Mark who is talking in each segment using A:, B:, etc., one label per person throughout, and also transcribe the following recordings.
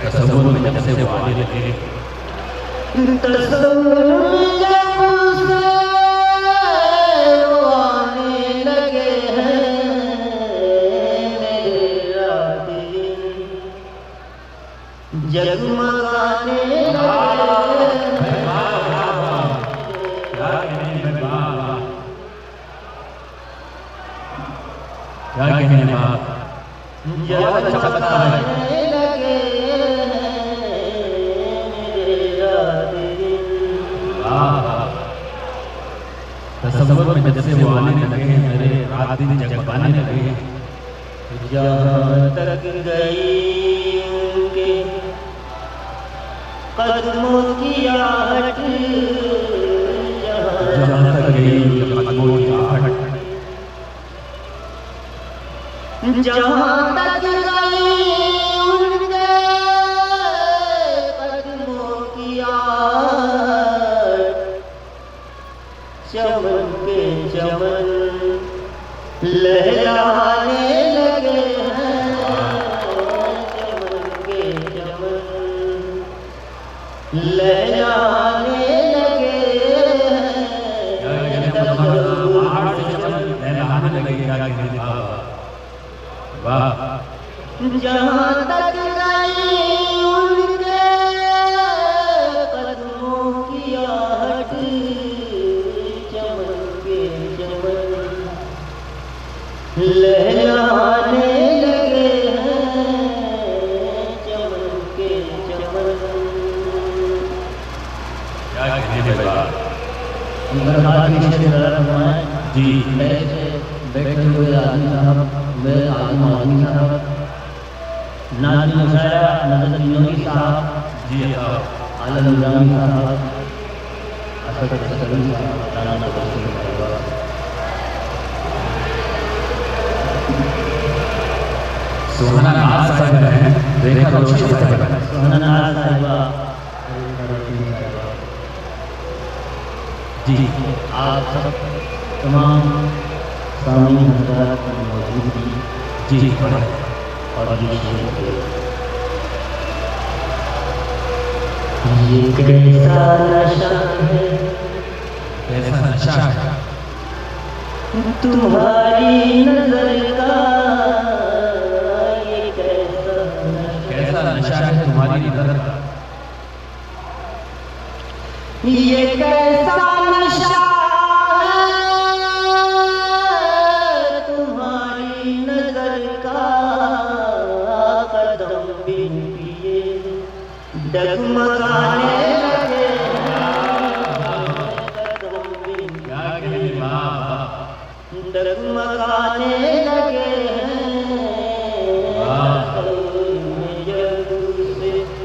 A: तसव्वुर में जब से वो आने लगे,
B: तसव्वुर में जब से वो आने लगे हैं, मेरे रात दिन जगमगाने लगे।
A: क्या कहने बात
B: जगमगाने लगे मेरे रात दिन।
A: तसव्वुर में जब से वो आने लगे, मेरे रात दिन जगमगाने लगे।
B: जहाँ तक गई उनके कदमों की आहट,
A: जहाँ तक गई उनके कदमों की आहट,
B: जहाँ तक गई उनके कदमों की आहट, चमन के चमन लहराने लगे हैं, चमन के चमन लहराने लगे हैं। जहाँ तक गई उनके कदमों की आहट, चमन के चमन लहराने लगे हैं, चमन के चमन।
A: जी
B: बैठे हुए आदमी साहब, मेरे आदमी साहब, नाज़िम मुशायरा नज़र नूरी साहब,
A: जी
B: आलम निज़ामी साहब, असद सलीम साहब, राना बशीर साहब,
A: सुहाना नाज साहिबा हैं, रेखा रोशन साहिबा हैं,
B: सुहाना नाज साहिबा,
A: जी
B: आप सब तमाम सामीन हज़रात की मौजूदगी
A: जी बड़े
B: और ये कैसा नशा है,
A: कैसा नशा है
B: तुम्हारी नजर का, ये
A: कैसा नशा है तुम्हारी नजर का,
B: ये कैसा नशा है तुम्हारी नजर का, कदम बिन पिए डगमगाने लगे हैं, कदम बिन डगमगाने लगे हैं।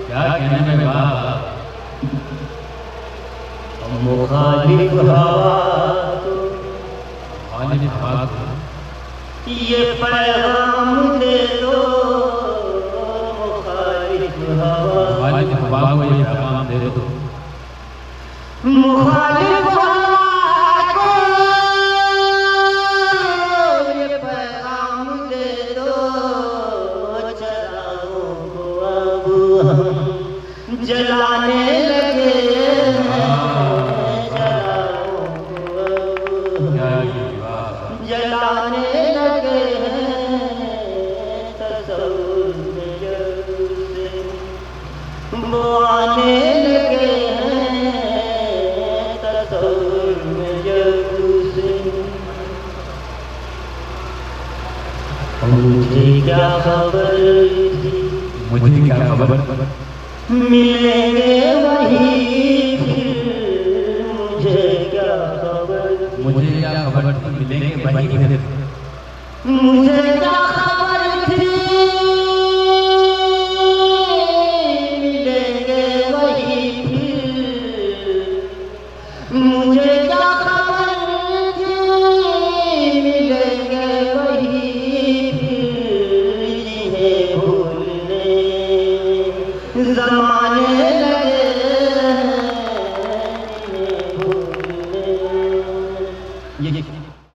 A: क्या कहने में बात,
B: मुखालिफ हवा को ये पैगाम दे दो, मुखालिफ हवा
A: को ये पैगाम दे दो,
B: मुखालिफ हवा को ये पैगाम दे दो, चरागों को अब हम जलाने लगे हैं, जलाने लगे हैं। तसव्वुर में जब से वो आने लगे हैं, तसव्वुर में जब से। मुझे क्या खबर थी,
A: मुझे क्या खबर,
B: मिलेंगे वही फिर, मुझे क्या खबर,
A: मुझे क्या खबर थी मिलेंगे वही फिर,
B: मुझे क्या खबर थी मिलेंगे वही फिर, मुझे क्या खबर थी मिलेंगे वही फिर, जिन्हें जमाने